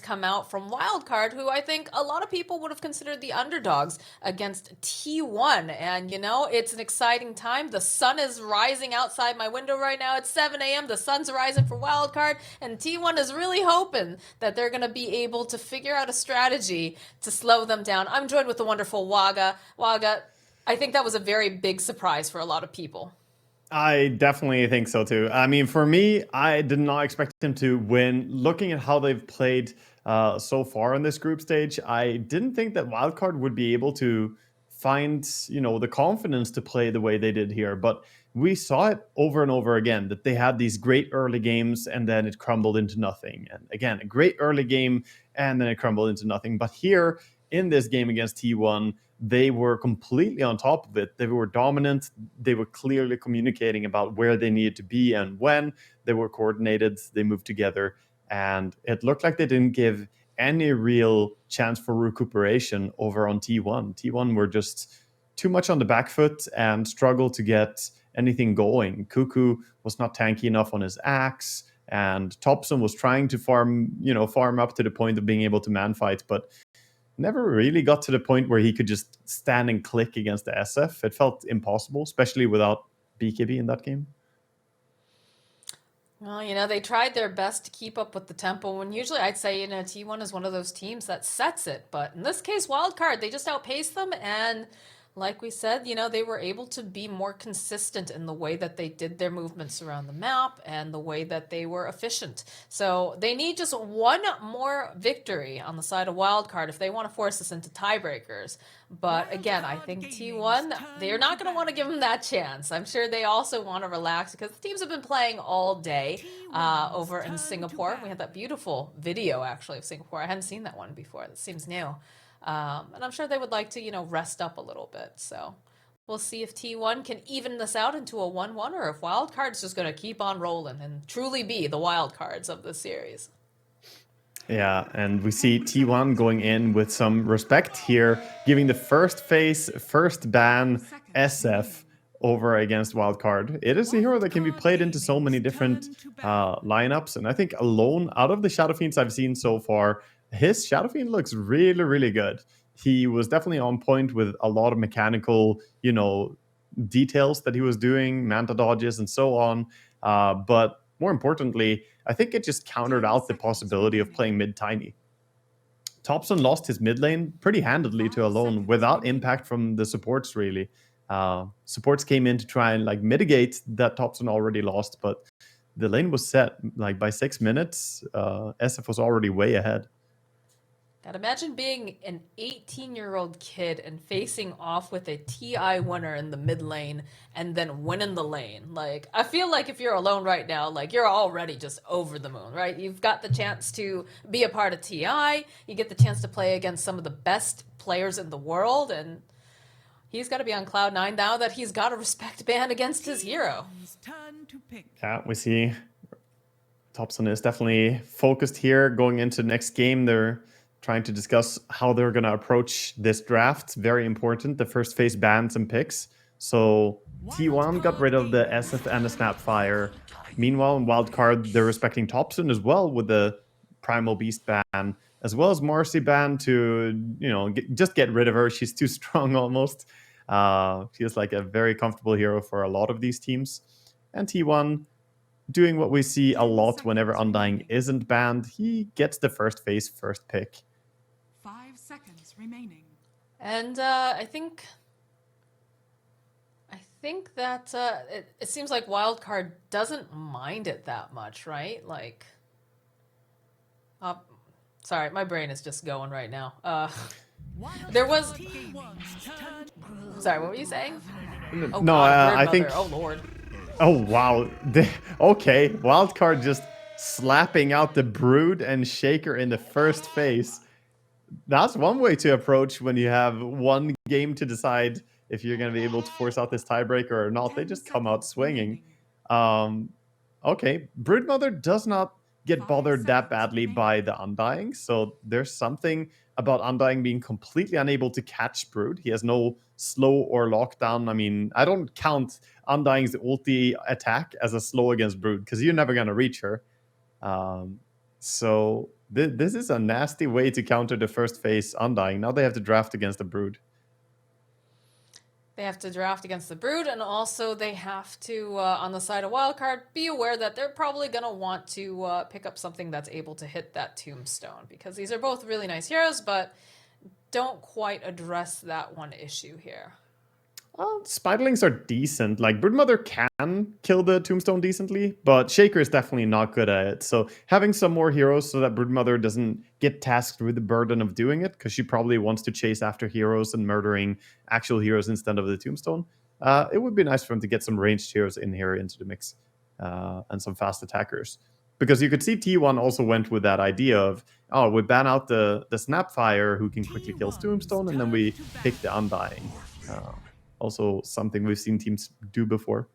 come out from Wildcard, who I think a lot of people would have considered the underdogs against T1. And, you know, it's an exciting time. The sun is rising outside my window right now. It's 7 a.m. The sun's rising for Wildcard. And T1 is really hoping that they're going to be able to figure out a strategy to slow them down. I'm joined with the wonderful Waga. Waga, I think that was a very big surprise for a lot of people. I definitely think so too. I mean, for me, I did not expect him to win. Looking at how they've played so far in this group stage, I didn't think that Wildcard would be able to find, you know, the confidence to play the way they did here. But we saw it over and over again, that they had these great early games and then it crumbled into nothing. And again, a great early game and then it crumbled into nothing. But here in this game against T1, they were completely on top of it. They were dominant. They were clearly communicating about where they needed to be and when. They were coordinated. They moved together. And it looked like they didn't give any real chance for recuperation over on T1. T1 were just too much on the back foot and struggled to get anything going. Cuckoo was not tanky enough on his axe. And Thompson was trying to farm up to the point of being able to man fight, but never really got to the point where he could just stand and click against the SF. It felt impossible, especially without BKB in that game. Well, you know, they tried their best to keep up with the tempo, when usually I'd say, you know, T1 is one of those teams that sets it. But in this case, Wildcard, they just outpaced them. And like we said, you know, they were able to be more consistent in the way that they did their movements around the map and the way that they were efficient. So they need just one more victory on the side of Wildcard if they want to force us into tiebreakers. But again, I think T1, they're not going to want to give them that chance. I'm sure they also want to relax because the teams have been playing all day over in Singapore. We had that beautiful video, actually, of Singapore. I hadn't seen that one before. That seems new. And I'm sure they would like to, you know, rest up a little bit. So we'll see if T1 can even this out into a 1-1 or if Wildcard's just going to keep on rolling and truly be the Wildcards of the series. Yeah, and we see T1 going in with some respect here, giving the first phase, first ban SF over against Wildcard. It is a hero that can be played into so many different lineups, and I think alone, out of the Shadow Fiends I've seen so far, his Shadow Fiend looks really, really good. He was definitely on point with a lot of mechanical, you know, details that he was doing, manta dodges and so on. But more importantly, I think it just countered out the possibility of playing mid-tiny. Thompson lost his mid lane pretty handedly to Alone without impact from the supports, really. Supports came in to try and like mitigate that Thompson already lost, but the lane was set. Like by 6 minutes, SF was already way ahead. God, imagine being an 18-year-old kid and facing off with a TI winner in the mid lane and then winning the lane. Like, I feel like if you're Alone right now, like, you're already just over the moon, right? You've got the chance to be a part of TI. You get the chance to play against some of the best players in the world, and he's got to be on cloud nine now that he's got a respect ban against his hero. Yeah, we see Thompson is definitely focused here going into the next game. They're trying to discuss how they're going to approach this draft. Very important. The first phase bans and picks. So T1 got rid of the SF and the Snapfire. Meanwhile, in Wildcard, they're respecting Thompson as well with the Primal Beast ban, as well as Marcy ban to, you know, just get rid of her. She's too strong almost. She is like a very comfortable hero for a lot of these teams. And T1 doing what we see a lot whenever Undying isn't banned. He gets the first phase, first pick. 5 seconds remaining. And I think that it seems like Wildcard doesn't mind it that much, right? Like, sorry, my brain is just going right now. There was... Sorry, what were you saying? Oh, no, I think... Oh, Lord. Oh, wow. Okay, Wildcard just slapping out the Brood and Shaker in the first phase. That's one way to approach when you have one game to decide if you're going to be able to force out this tiebreaker or not. They just come out swinging. Okay, Broodmother does not get bothered that badly by the Undying, so there's something about Undying being completely unable to catch Brood. He has no slow or lockdown. I mean, I don't count Undying's ulti attack as a slow against Brood because you're never going to reach her. So This is a nasty way to counter the first phase Undying. Now they have to draft against the Brood. They have to draft against the Brood, and also they have to, on the side of Wildcard, be aware that they're probably going to want to pick up something that's able to hit that Tombstone, because these are both really nice heroes, but don't quite address that one issue here. Well, Spiderlings are decent. Like, Broodmother can kill the Tombstone decently, but Shaker is definitely not good at it. So having some more heroes so that Broodmother doesn't get tasked with the burden of doing it, because she probably wants to chase after heroes and murdering actual heroes instead of the Tombstone. It would be nice for him to get some ranged heroes in here into the mix and some fast attackers. Because you could see T1 also went with that idea of, oh, we ban out the Snapfire who can quickly kill Tombstone, and then we pick the Undying. Also something we've seen teams do before.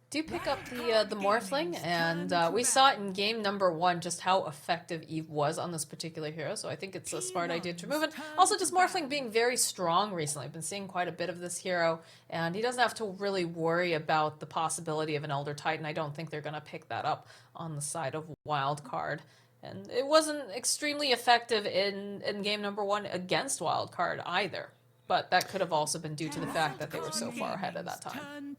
Do pick up the Morphling, and we saw it in game number 1 just how effective Eve was on this particular hero, so I think it's a smart idea to remove it. Also, just Morphling being very strong recently. I've been seeing quite a bit of this hero, and he doesn't have to really worry about the possibility of an Elder Titan. I don't think they're going to pick that up on the side of Wildcard. And it wasn't extremely effective in game number 1 against Wildcard either. But that could have also been due to the fact that they were so far ahead at that time.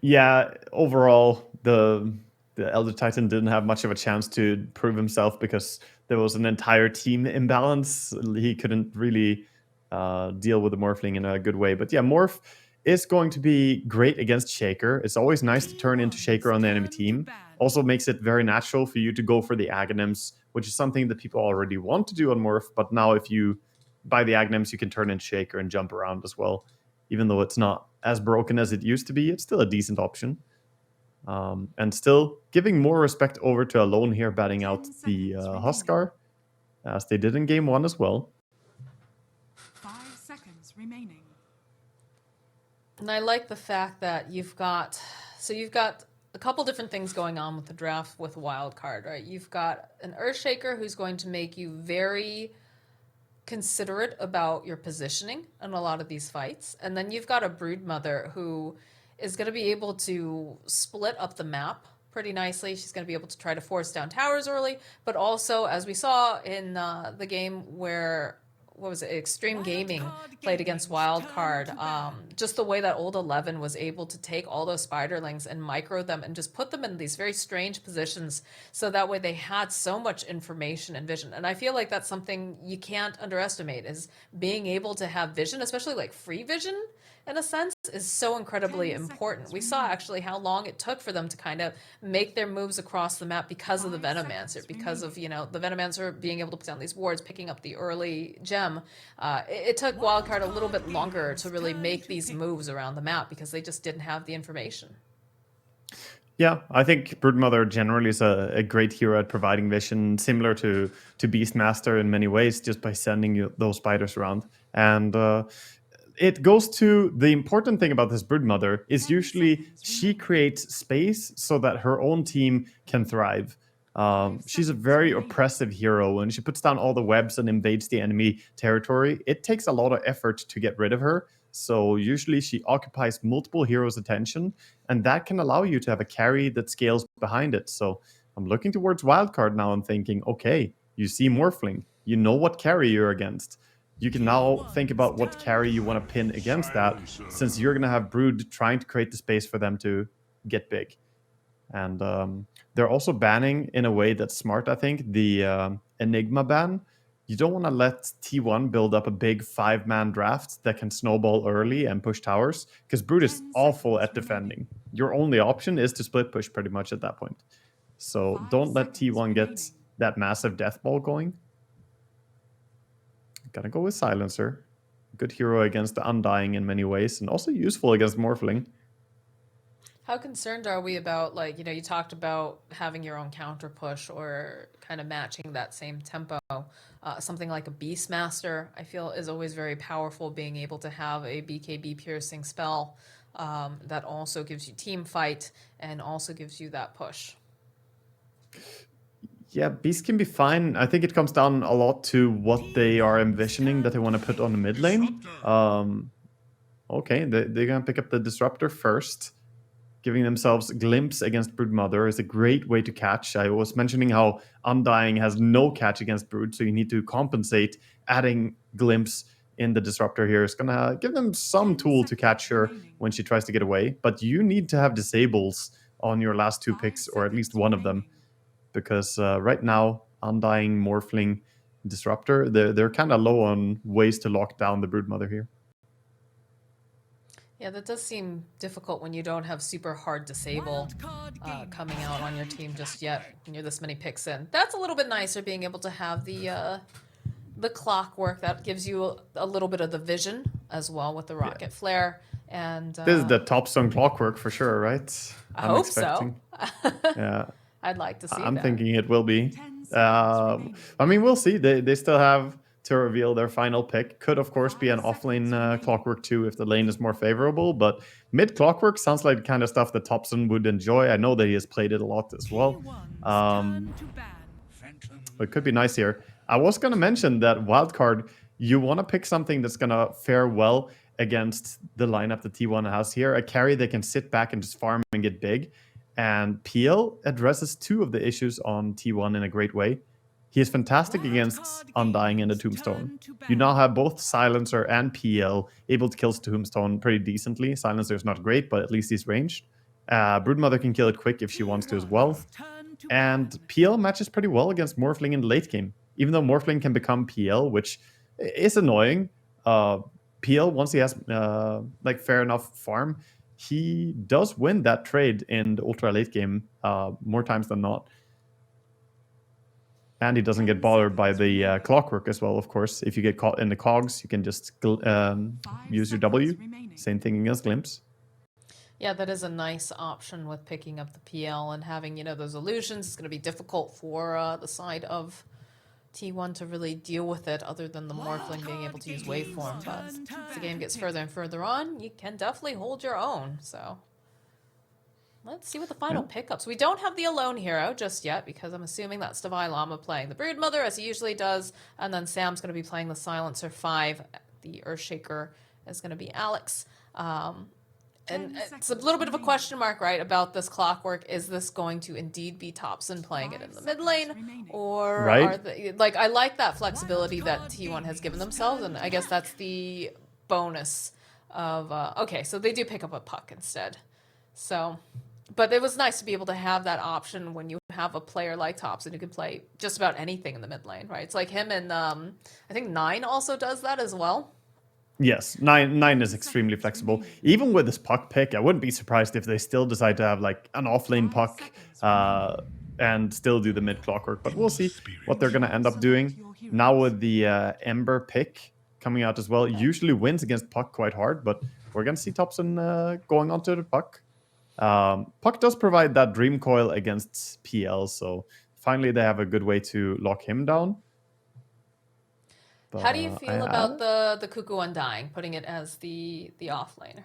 Yeah, overall, the Elder Titan didn't have much of a chance to prove himself because there was an entire team imbalance. He couldn't really deal with the Morphling in a good way. But yeah, Morph is going to be great against Shaker. It's always nice to turn into Shaker on the enemy team. Also makes it very natural for you to go for the Aghanims, which is something that people already want to do on Morph. But now if you buy the Aghanims, you can turn into Shaker and jump around as well. Even though it's not as broken as it used to be, it's still a decent option. And still giving more respect over to Alone here, batting out the Huskar, as they did in game 1 as well. 5 seconds remaining. And I like the fact that you've got a couple different things going on with the draft with Wildcard, right? You've got an Earthshaker who's going to make you very considerate about your positioning in a lot of these fights. And then you've got a Broodmother who is going to be able to split up the map pretty nicely. She's going to be able to try to force down towers early, but also, as we saw in the game where, what was it, Xtreme Gaming played against Wildcard, just the way that Old 11 was able to take all those Spiderlings and micro them and just put them in these very strange positions, so that way they had so much information and vision. And I feel like that's something you can't underestimate, is being able to have vision, especially like free vision in a sense, is so incredibly important. We saw actually how long it took for them to kind of make their moves across the map because of the Venomancer, because of, you know, the Venomancer being able to put down these wards, picking up the early gem. It took Wildcard a little bit longer to really make these moves around the map because they just didn't have the information. Yeah, I think Broodmother generally is a great hero at providing vision, similar to Beastmaster in many ways, just by sending you those spiders around. And it goes to the important thing about this Broodmother is usually she creates space so that her own team can thrive. She's a very oppressive hero, and she puts down all the webs and invades the enemy territory. It takes a lot of effort to get rid of her. So usually she occupies multiple heroes' attention, and that can allow you to have a carry that scales behind it. So I'm looking towards Wildcard now and thinking, okay, you see Morphling, you know what carry you're against. You can now think about what carry you want to pin against that, since you're going to have Brood trying to create the space for them to get big. And they're also banning in a way that's smart, I think, the Enigma ban. You don't want to let T1 build up a big 5-man draft that can snowball early and push towers, because Brood is awful at defending. Your only option is to split push pretty much at that point. So don't let T1 get that massive death ball going. Gotta go with Silencer. Good hero against the Undying in many ways, and also useful against Morphling. How concerned are we about, like, you know, you talked about having your own counter push or kind of matching that same tempo. Something like a Beastmaster, I feel, is always very powerful, being able to have a BKB piercing spell that also gives you team fight and also gives you that push. Yeah, Beast can be fine. I think it comes down a lot to what they are envisioning that they want to put on the mid lane. Okay, they're going to pick up the Disruptor first. giving themselves glimpse against Broodmother is a great way to catch. I was mentioning how Undying has no catch against Brood, so you need to compensate. Adding glimpse in the disruptor here is gonna give them some 10 tool to catch her seconds remaining. when she tries to get away. But you need to have disables on your last 2 5 picks, or at least seconds one of them, remaining. because right now Undying, Morphling, Disruptor, they're kind of low on ways to lock down the Broodmother here. Yeah, that does seem difficult when you don't have super hard disable coming out on your team just yet when you're this many picks in. That's a little bit nicer, being able to have the clockwork that gives you a little bit of the vision as well with the rocket flare. And This is the top zone clockwork for sure, right? I I'm hope expecting. so. Yeah, I'd like to see I'm that. thinking it will be. 10 seconds remaining. I mean, we'll see. They still have to reveal their final pick. Could, of course, be an 5 seconds offlane remaining. clockwork too if the lane is more favorable. But mid clockwork sounds like the kind of stuff that Thompson would enjoy. I know that he has played it a lot as well. T1's turn to ban. It could be nice here. I was going to mention that wildcard, you want to pick something that's going to fare well against the lineup that T1 has here. A carry that can sit back and just farm and get big. And PL addresses 2 of the issues on T1 in a great way. He is fantastic against Wildcard Undying and the Gaming's Tombstone. turn to ban. You now have both Silencer and PL able to kill Tombstone pretty decently. Silencer is not great, but at least he's ranged. Broodmother can kill it quick if she wants to as well. T1's turn to And ban. PL matches pretty well against Morphling in the late game. Even though Morphling can become PL, which is annoying. PL, once he has like fair enough farm, he does win that trade in the ultra late game more times than not. And he doesn't get 10 bothered by seconds the remaining. clockwork as well, of course. If you get caught in the cogs, you can just 5 use your W. seconds remaining. Same thing against Glimpse. Yeah, that is a nice option with picking up the PL and having, those illusions. It's going to be difficult for the side of T1 to really deal with it other than the Morphling being able to use Waveform. But as the game gets further and further on, you can definitely hold your own. So let's see what the final pickups. We don't have the Alone Hero just yet because I'm assuming that's Divine Llama playing the Broodmother as he usually does. And then Sam's going to be playing the Silencer 5. The Earthshaker is going to be Alex. And it's a little bit of a question mark, right, about this clockwork. Is this going to indeed be Thompson playing it in the mid lane? Or Right. are they, I like that flexibility that T1 has given themselves, and I guess that's the bonus of, okay, so they do pick up a puck instead. So, but it was nice to be able to have that option when you have a player like Thompson who can play just about anything in the mid lane, right? It's like him and, I think 9 also does that as well. Yes, nine is extremely flexible. Even with this puck pick, I wouldn't be surprised if they still decide to have like an offlane puck and still do the mid clockwork. But we'll see what they're going to end up doing. Now with the Ember pick coming out as well, usually wins against puck quite hard, but we're going to see Thompson going onto the puck. Puck does provide that Dream Coil against PL, so finally they have a good way to lock him down. How do you feel about the Cuckoo Undying, putting it as the offlaner?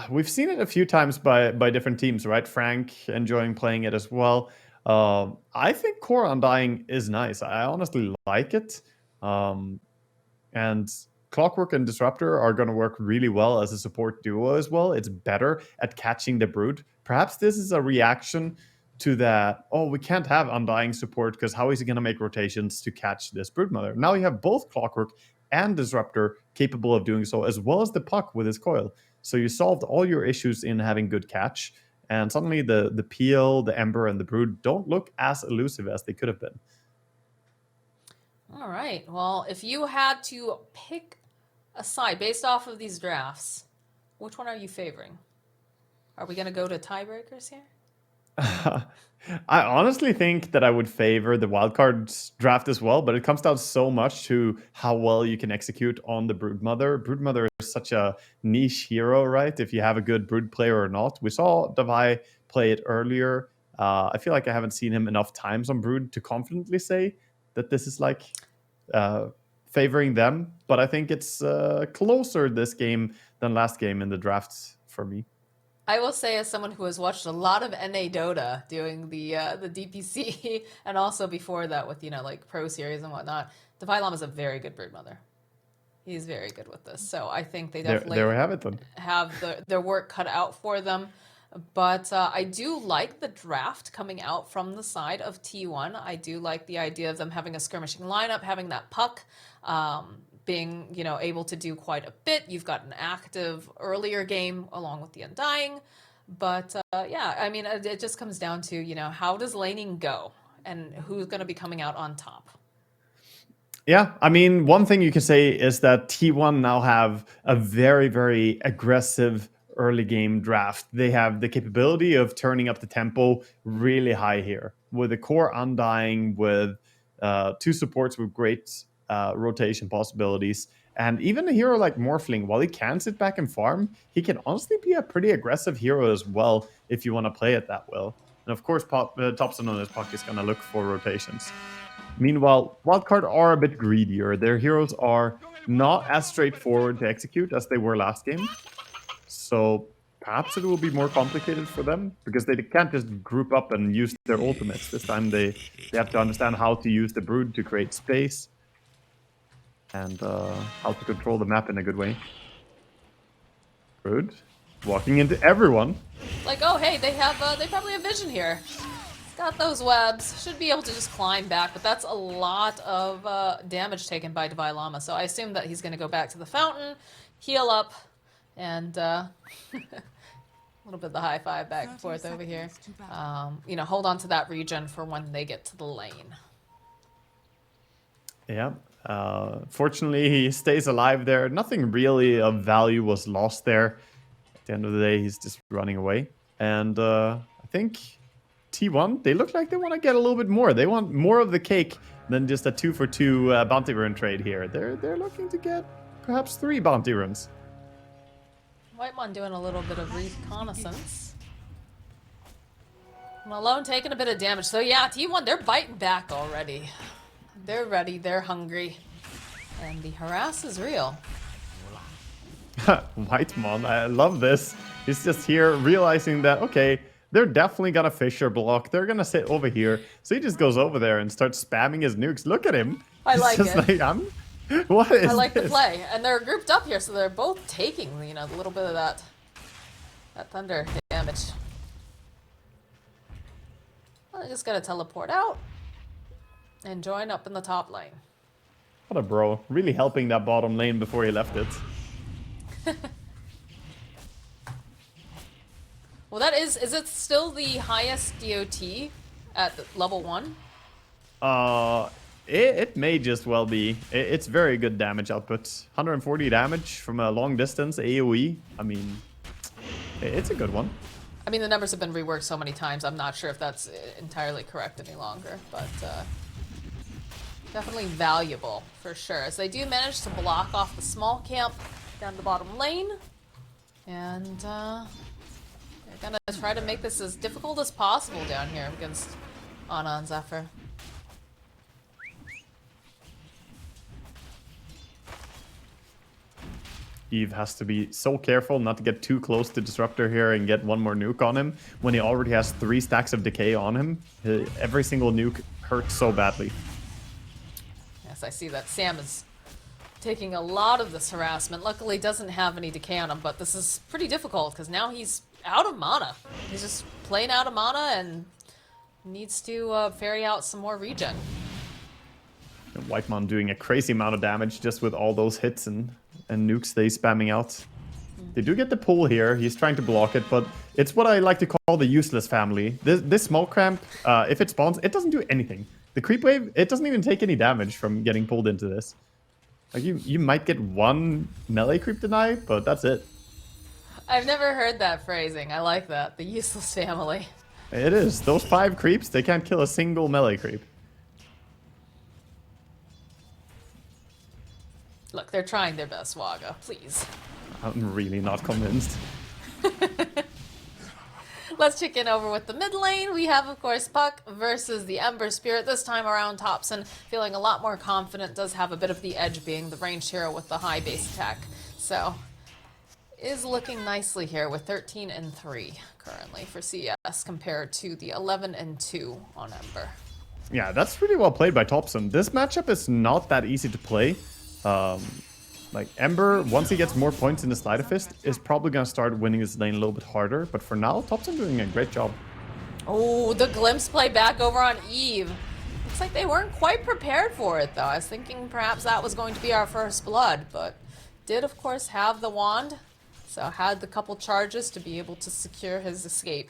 We've seen it a few times by different teams, right? Frank enjoying playing it as well. I think Core Undying is nice. I honestly like it. And Clockwork and Disruptor are going to work really well as a support duo as well. It's better at catching the Brood. Perhaps this is a reaction to that, oh, we can't have Undying support because how is he going to make rotations to catch this Broodmother? Now you have both Clockwork and Disruptor capable of doing so, as well as the Puck with his coil. So you solved all your issues in having good catch, and suddenly the Peel, the Ember, and the Brood don't look as elusive as they could have been. All right. Well, if you had to pick a side based off of these drafts, which one are you favoring? Are we going to go to tiebreakers here? I honestly think that I would favor the wildcard draft as well, but it comes down so much to how well you can execute on the Broodmother. Broodmother is such a niche hero, right? If you have a good Brood player or not. We saw Davai play it earlier. I feel like I haven't seen him enough times on Brood to confidently say that this is like favoring them, but I think it's closer this game than last game in the drafts for me. I will say, as someone who has watched a lot of NA Dota doing the DPC, and also before that with like Pro Series and whatnot, Divine Llama is a very good Broodmother. He's very good with this. So I think they There, definitely there we have it then. have their work cut out for them. But I do like the draft coming out from the side of T1. I do like the idea of them having a skirmishing lineup, having that puck, being, you know, able to do quite a bit. You've got an active earlier game along with the Undying. But yeah, I mean, it just comes down to, you know, how does laning go and who's going to be coming out on top? Yeah, I mean, one thing you can say is that T1 now have a very, very aggressive early game draft. They have the capability of turning up the tempo really high here with a core Undying, with 2 supports with great rotation possibilities. And even a hero like Morphling, while he can sit back and farm, he can honestly be a pretty aggressive hero as well if you want to play it that well. And of course, Topson on his puck is going to look for rotations. Meanwhile, Wildcard are a bit greedier. Their heroes are not as straightforward to execute as they were last game. So perhaps it will be more complicated for them, because they can't just group up and use their ultimates. This time they have to understand how to use the Brood to create space and how to control the map in a good way. Brood walking into everyone. Like, oh, hey, they probably have vision here. Got those webs. Should be able to just climb back, but that's a lot of damage taken by Divine Llama. So I assume that he's going to go back to the fountain, heal up, and a little bit of the high five back and forth over here. You know, hold on to that regen for when they get to the lane. Yeah. Fortunately, he stays alive there. Nothing really of value was lost there. At the end of the day, he's just running away. And I think T1, they look like they want to get a little bit more. They want more of the cake than just a 2-for-2 bounty run trade here. They're looking to get perhaps 3 bounty runs. Whitemon doing a little bit of reconnaissance. Malone taking a bit of damage. So yeah, T1, they're biting back already. They're ready, they're hungry. And the harass is real. Whitemon, I love this. He's just here realizing that, okay, they're definitely gonna Fisher block. They're gonna sit over here. So he just goes over there and starts spamming his nukes. Look at him. I He's like just it. Like, what is I like this? the play. And they're grouped up here, so they're both taking, you know, a little bit of that thunder damage. Well, I just gotta teleport out and join up in the top lane. What a bro. Really helping that bottom lane before he left it. Well, that is it still the highest DOT at level 1? It may just well be. It's very good damage output. 140 damage from a long distance AoE. I mean, it's a good one. I mean, the numbers have been reworked so many times, I'm not sure if that's entirely correct any longer, but definitely valuable for sure. As they do manage to block off the small camp down the bottom lane, and they're gonna try to make this as difficult as possible down here against Ana and Zephyr. Eve has to be so careful not to get too close to Disruptor here and get one more nuke on him when he already has 3 stacks of decay on him. Every single nuke hurts so badly. Yes, I see that Sam is taking a lot of this harassment. Luckily, doesn't have any decay on him, but this is pretty difficult because now he's out of mana. He's just plain out of mana and needs to ferry out some more regen. And Whitemon doing a crazy amount of damage just with all those hits and nukes they spamming out. They do get the pull here. He's trying to block it, but it's what I like to call the useless family. This smoke cramp, if it spawns, it doesn't do anything. The creep wave, it doesn't even take any damage from getting pulled into this. Like you might get 1 melee creep deny, but that's it. I've never heard that phrasing. I like that. The useless family. It is. Those 5 creeps, they can't kill a single melee creep. Look, they're trying their best, Waga. Please. I'm really not convinced. Let's check in over with the mid lane. We have, of course, Puck versus the Ember Spirit. This time around, Topson feeling a lot more confident. Does have a bit of the edge being the ranged hero with the high base attack. So, is looking nicely here with 13 and 3 currently for CS compared to the 11 and 2 on Ember. Yeah, that's pretty well played by Topson. This matchup is not that easy to play. Like, Ember, once he gets more points in the Sleight of Fist, is probably going to start winning this lane a little bit harder. But for now, Thompson doing a great job. Oh, the glimpse play back over on Eve. Looks like they weren't quite prepared for it, though. I was thinking perhaps that was going to be our first blood, but did, of course, have the wand. So had the couple charges to be able to secure his escape.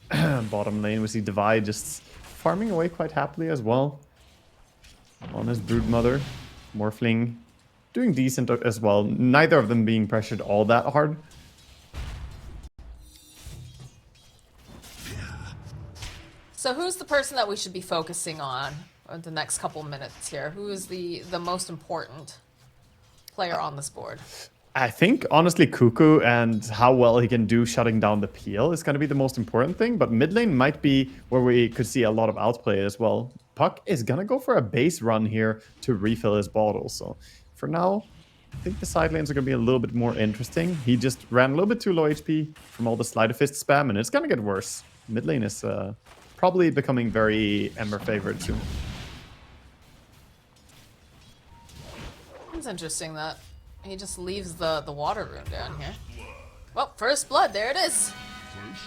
Bottom lane, we see Divide just farming away quite happily as well. On his Broodmother. Morphling doing decent as well. Neither of them being pressured all that hard. So who's the person that we should be focusing on the next couple minutes here? Who is the most important player on this board? I think, honestly, Cuckoo and how well he can do shutting down the peel is going to be the most important thing. But mid lane might be where we could see a lot of outplay as well. Puck is going to go for a base run here to refill his bottle. So for now, I think the side lanes are going to be a little bit more interesting. He just ran a little bit too low HP from all the Sleight of Fist spam, and it's going to get worse. Mid lane is probably becoming very Ember favored soon. It's interesting that he just leaves the water rune down here. Well, first blood, there it is.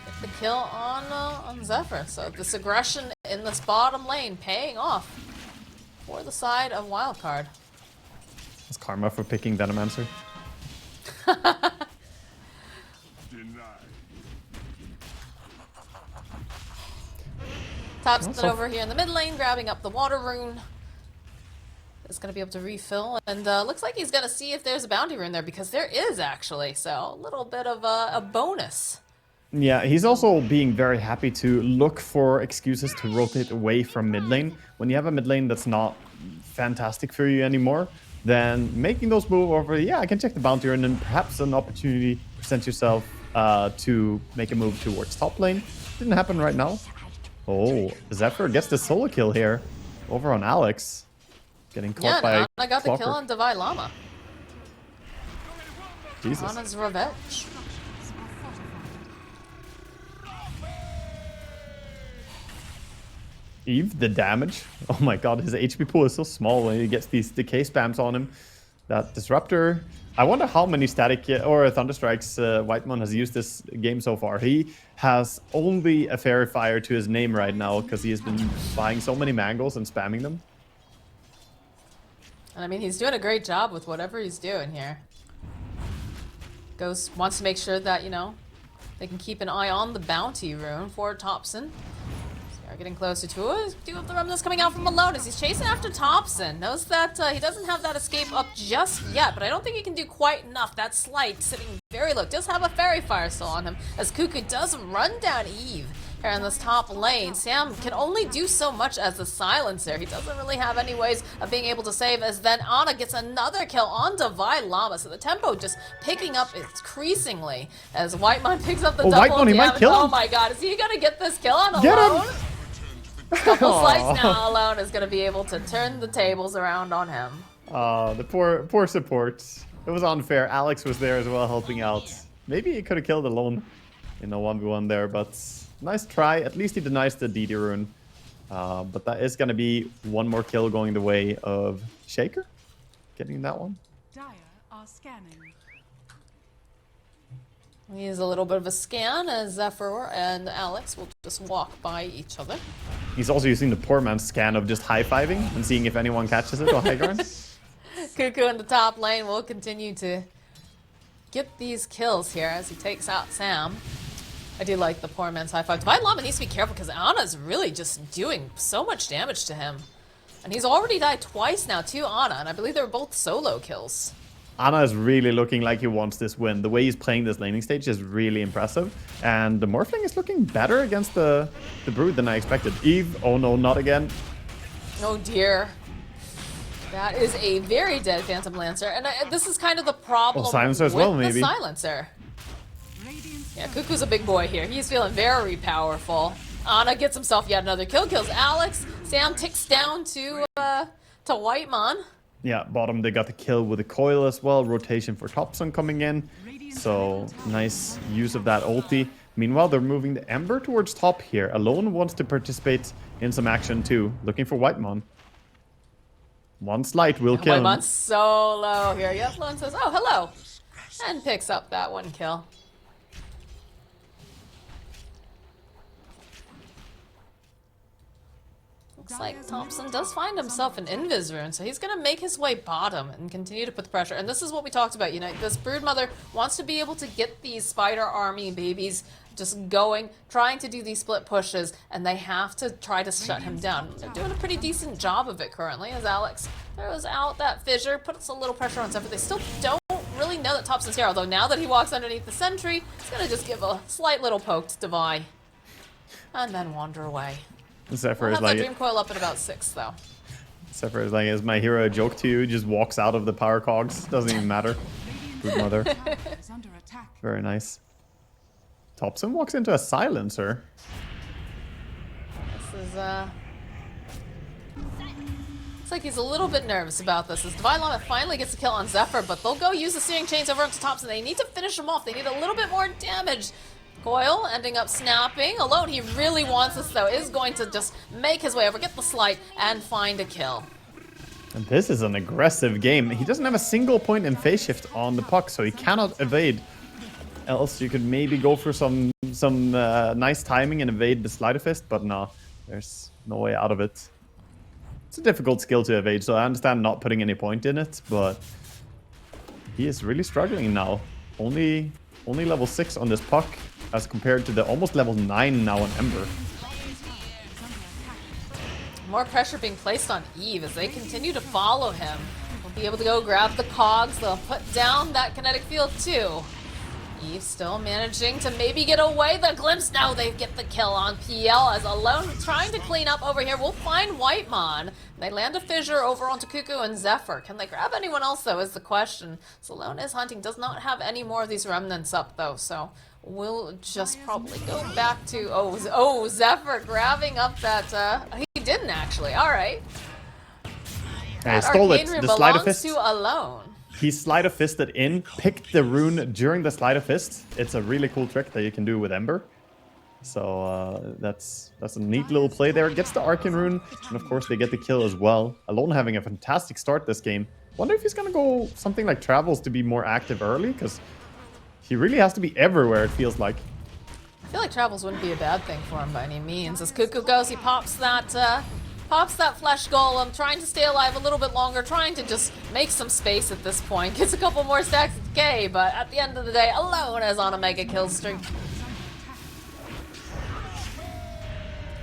Get the kill on Zephyr. So this aggression in this bottom lane paying off for the side of Wildcard. That's karma for picking Venomancer. Topspin over here in the mid lane, grabbing up the water rune. Is going to be able to refill, and looks like he's going to see if there's a bounty rune there, because there is actually, so a little bit of a bonus. Yeah, he's also being very happy to look for excuses to rotate away from mid lane. When you have a mid lane that's not fantastic for you anymore, then making those moves over, yeah, I can check the bounty rune, and perhaps an opportunity presents yourself to make a move towards top lane. Didn't happen right now. Oh, Zephyr gets the solo kill here over on Alex. Getting caught by I got the Clockwork. kill on Divide Llama. Jesus. Anna's revenge. Eve, the damage. Oh my god, his HP pool is so small when he gets these decay spams on him. That Disruptor. I wonder how many static or Thunderstrikes Whitemon has used this game so far. He has only a Fairy Fire to his name right now because he has been buying so many Mangles and spamming them. And I mean, he's doing a great job with whatever he's doing here. Wants to make sure that, you know, they can keep an eye on the bounty rune for Thompson. So are getting closer to it. Do have the remnants coming out from alone as he's chasing after Thompson. Knows that he doesn't have that escape up just yet, but I don't think he can do quite enough. That slight sitting very low. Does have a Fairy Fire still on him as Cuckoo does run down Eve. Here in this top lane, Sam can only do so much as a silencer. He doesn't really have any ways of being able to save, as then Anna gets another kill on Divide Llama. So the tempo just picking up increasingly as Whitemon picks up the double Whitemon, he might damage. kill him. Oh my god, is he gonna get this kill on Get alone? him! Couple slice now alone is gonna be able to turn the tables around on him. The poor support. It was unfair. Alex was there as well helping out. Maybe he could have killed alone in a 1v1 there, but nice try. At least he denies the DD rune. But that is going to be one more kill going the way of Shaker. Getting that one. Dire are scanning. He's a little bit of a scan as Zephyr and Alex will just walk by each other. He's also using the poor man's scan of just high-fiving and seeing if anyone catches it on high ground. Cuckoo in the top lane will continue to get these kills here as he takes out Sam. I do like the poor man's high five. Divide Llama needs to be careful because Anna's really just doing so much damage to him. And he's already died twice now to Anna, and I believe they were both solo kills. Anna is really looking like he wants this win. The way he's playing this laning stage is really impressive. And the Morphling is looking better against the Brood than I expected. Eve, oh no, not again. Oh dear. That is a very dead Phantom Lancer. And this is kind of the problem Silencer as with well, the maybe. Silencer. Yeah, Cuckoo's a big boy here. He's feeling very powerful. Anna gets himself yet another kill. Kills Alex. Sam ticks down to Whitemon. Yeah, bottom they got the kill with the coil as well. Rotation for Thompson coming in. So nice use of that ulti. Meanwhile, they're moving the Ember towards top here. Alone wants to participate in some action too, looking for Whitemon. One slight will kill him. Whitemon's so low here. Yep, Lone says, oh, hello. And picks up that one kill. Looks like Thompson does find himself an invis rune, so he's going to make his way bottom and continue to put the pressure. And this is what we talked about, you know, this Broodmother wants to be able to get these Spider Army babies just going, trying to do these split pushes, and they have to try to shut him down. They're doing a pretty decent job of it currently, as Alex throws out that fissure, puts a little pressure on Zephyr. They still don't really know that Thompson's here, although now that he walks underneath the sentry, he's going to just give a slight little poke to Vi, and then wander away. Zephyr We'll is have like, that Dream Coil up at about 6, though. Zephyr is like, is my hero a joke to you? Just walks out of the power cogs. Doesn't even matter. Good mother. Very nice. Thompson walks into a silencer. This is, looks like he's a little bit nervous about this, as Divine Llama finally gets a kill on Zephyr, but they'll go use the Searing Chains over onto Thompson. They need to finish him off. They need a little bit more damage. Coil ending up snapping. Alone, he really wants this, though, is going to just make his way over, get the slight, and find a kill. And this is an aggressive game. He doesn't have a single point in phase shift on the puck, so he cannot evade. Else you could maybe go for some nice timing and evade the Sleight of Fist, but no, there's no way out of it. It's a difficult skill to evade, so I understand not putting any point in it, but he is really struggling now. Only level 6 on this puck, as compared to the almost level 9 now on Ember. More pressure being placed on Eve as they continue to follow him. We'll be able to go grab the cogs. They'll put down that kinetic field too. Eve still managing to maybe get away. The glimpse, now they get the kill on PL as Alone trying to clean up over here. We'll find Whitemon. They land a fissure over onto Cuckoo and Zephyr. Can they grab anyone else though is the question. So Alone is hunting, does not have any more of these remnants up though, so we'll just probably go back to, oh, Zephyr grabbing up that, he didn't actually, alright. I stole it, the Sleight of Fist. To Alone. He Sleight of Fisted in, picked the rune during the Sleight of Fist. It's a really cool trick that you can do with Ember. So that's a neat little play there. Gets the Arcane rune, and of course they get the kill as well. Alone having a fantastic start this game. Wonder if he's gonna go something like Travels to be more active early, because he really has to be everywhere, it feels like. I feel like Travels wouldn't be a bad thing for him by any means. As Cuckoo goes, he pops that Flesh Golem, trying to stay alive a little bit longer, trying to just make some space at this point. Gets a couple more stacks of decay, but at the end of the day, Alone is on a mega kill streak.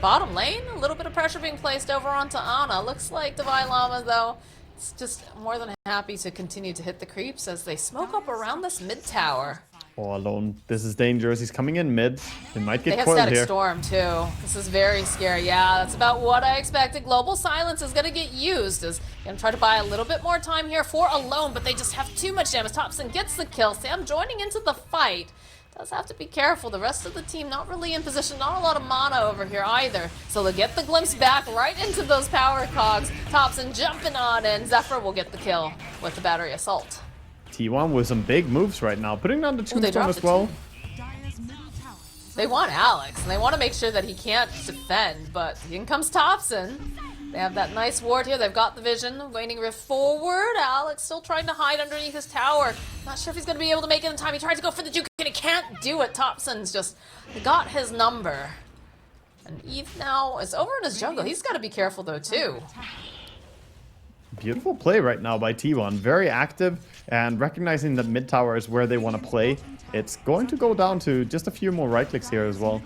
Bottom lane, a little bit of pressure being placed over onto Ana. Looks like Divine Llama, though, is just more than happy to continue to hit the creeps as they smoke up around this mid tower. Oh, Alone. This is dangerous. He's coming in mid. He might get they have coiled Static here. Storm, too. This is very scary. Yeah, that's about what I expected. Global Silence is going to get used. Is going to try to buy a little bit more time here for Alone, but they just have too much damage. Thompson gets the kill. Sam joining into the fight. Does have to be careful. The rest of the team not really in position. Not a lot of mana over here either. So they'll get the glimpse back right into those power cogs. Thompson jumping on in. Zephyr will get the kill with the battery assault. T1 with some big moves right now. Putting down the Tombstone as well. They want Alex, and they want to make sure that he can't defend, but in comes Thompson. They have that nice ward here. They've got the vision. Waning Rift forward. Alex still trying to hide underneath his tower. Not sure if he's going to be able to make it in time. He tried to go for the juke, and he can't do it. Thompson's just got his number. And Eve now is over in his jungle. He's got to be careful, though, too. Beautiful play right now by T1. Very active, and recognizing that mid tower is where they want to play. It's going to go down to just a few more right clicks here as well.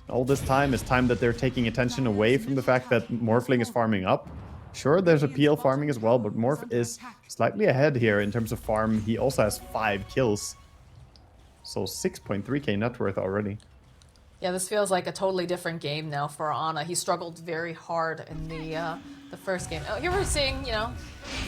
All this time is time that they're taking attention away from the fact that Morphling is farming up. Sure, there's a PL farming as well, but Morph is slightly ahead here in terms of farm. He also has 5 kills. So 6.3k net worth already. Yeah, this feels like a totally different game now for Ana. He struggled very hard in the first game. Oh, here we're seeing, you know,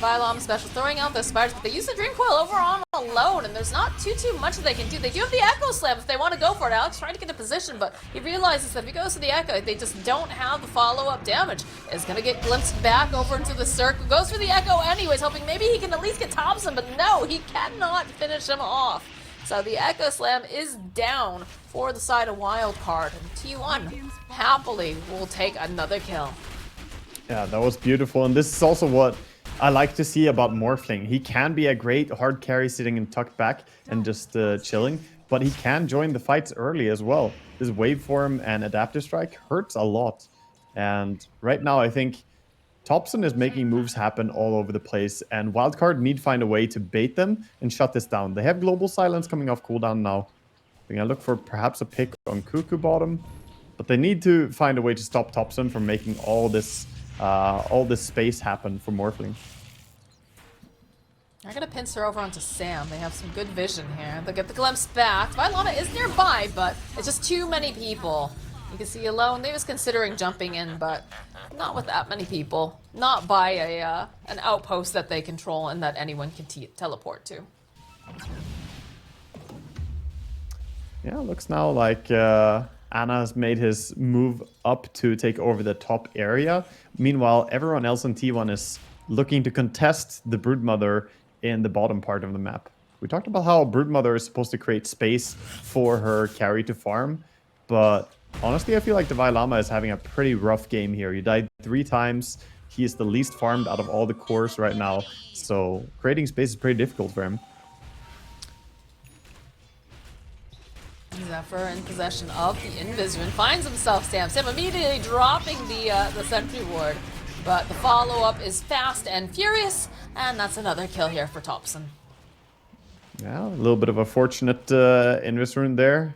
Vilam special throwing out those spiders, but they use the Dream Coil over on Alone, and there's not too much that they can do. They do have the Echo Slam if they want to go for it. Alex trying to get a position, but he realizes that if he goes to the Echo, they just don't have the follow-up damage. Is going to get glimpsed back over into the circle. Goes for the Echo anyways, hoping maybe he can at least get Thompson, but no, he cannot finish him off. So the Echo Slam is down for the side of Wildcard, and T1 happily will take another kill. Yeah, that was beautiful. And this is also what I like to see about Morphling. He can be a great hard carry sitting and tucked back and just chilling, but he can join the fights early as well. This waveform and adaptive strike hurts a lot. And right now, I think Topson is making moves happen all over the place, and Wildcard need to find a way to bait them and shut this down. They have Global Silence coming off cooldown now. I think I look for perhaps a pick on Cuckoo bottom, but they need to find a way to stop Topson from making all this space happen for Morphling. They're going to pincer over onto Sam. They have some good vision here. They'll get the glimpse back. Vylana is nearby, but it's just too many people. You can see Alone. They was considering jumping in, but not with that many people. Not by an outpost that they control and that anyone can teleport to. Yeah, looks now like Anna has made his move up to take over the top area. Meanwhile, everyone else on T1 is looking to contest the Broodmother in the bottom part of the map. We talked about how Broodmother is supposed to create space for her carry to farm, but honestly, I feel like the Vailama is having a pretty rough game here. He died 3 times. He is the least farmed out of all the cores right now, so creating space is pretty difficult for him. Zephyr in possession of the Invis and finds himself Sam. Sam immediately dropping the sentry ward, but the follow-up is fast and furious, and that's another kill here for Topson. Yeah, a little bit of a fortunate Invis rune there.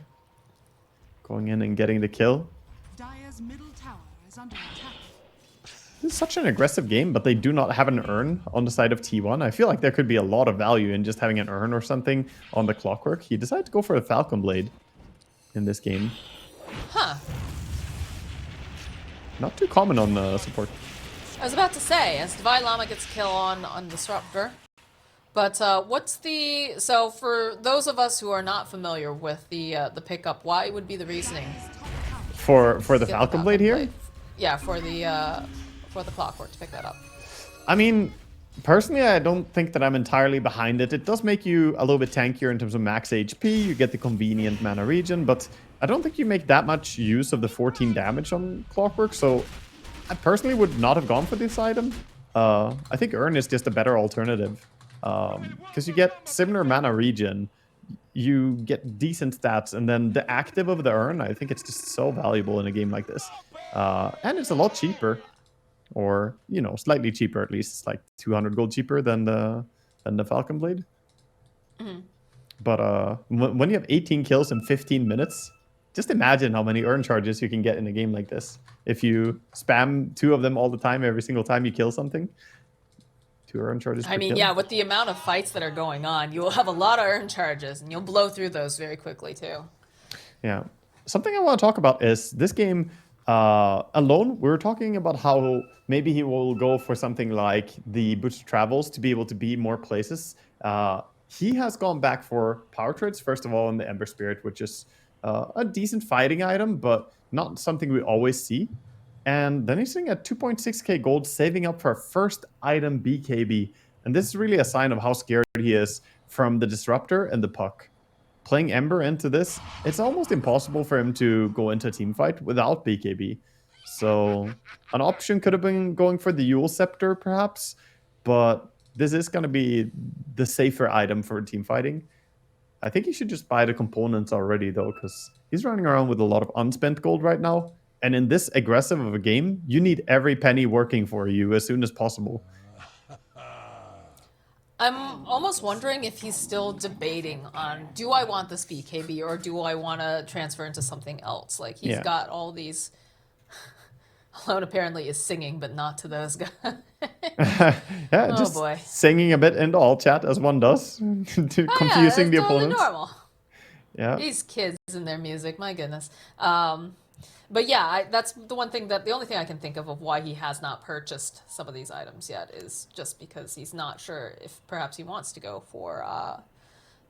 Going in and getting the kill. Dire's middle tower is under attack. This is such an aggressive game, but they do not have an urn on the side of T1. I feel like there could be a lot of value in just having an urn or something on the Clockwork. He decided to go for a Falcon Blade in this game. Huh. Not too common on support. I was about to say, as Divine Llama gets kill on Disruptor. But what's the... So for those of us who are not familiar with the pickup, why would be the reasoning? For the Falcon Blade here? Yeah, for the Clockwork to pick that up. I mean, personally, I don't think that I'm entirely behind it. It does make you a little bit tankier in terms of max HP. You get the convenient mana regen, but I don't think you make that much use of the 14 damage on Clockwork, so I personally would not have gone for this item. I think Urn is just a better alternative. Because you get similar mana regen, you get decent stats, and then the active of the Urn, I think it's just so valuable in a game like this. And it's a lot cheaper. Or, you know, slightly cheaper at least. It's like 200 gold cheaper than the Falcon Blade. Mm-hmm. But when you have 18 kills in 15 minutes, just imagine how many Urn charges you can get in a game like this. If you spam 2 of them all the time, every single time you kill something. 2 Urn charges per kill. Yeah, with the amount of fights that are going on, you'll have a lot of Urn charges, and you'll blow through those very quickly, too. Yeah. Something I want to talk about is this game... Alone, we were talking about how maybe he will go for something like the Boost Travels to be able to be more places. He has gone back for Power Trades, first of all, in the Ember Spirit, which is a decent fighting item, but not something we always see. And then he's sitting at 2.6k gold, saving up for a first item BKB. And this is really a sign of how scared he is from the Disruptor and the Puck. Playing Ember into this, it's almost impossible for him to go into a team fight without BKB. So an option could have been going for the Yule Scepter, perhaps, but this is going to be the safer item for team fighting. I think he should just buy the components already, though, because he's running around with a lot of unspent gold right now. And in this aggressive of a game, you need every penny working for you as soon as possible. I'm almost wondering if he's still debating on, do I want this BKB or do I want to transfer into something else? Like, he's got all these... Alone apparently is singing, but not to those guys. Just boy. Singing a bit into all chat, as one does, confusing the opponents. Normal. Yeah. These kids and their music, my goodness. But yeah, that's the only thing I can think of why he has not purchased some of these items yet is just because he's not sure if perhaps he wants to go for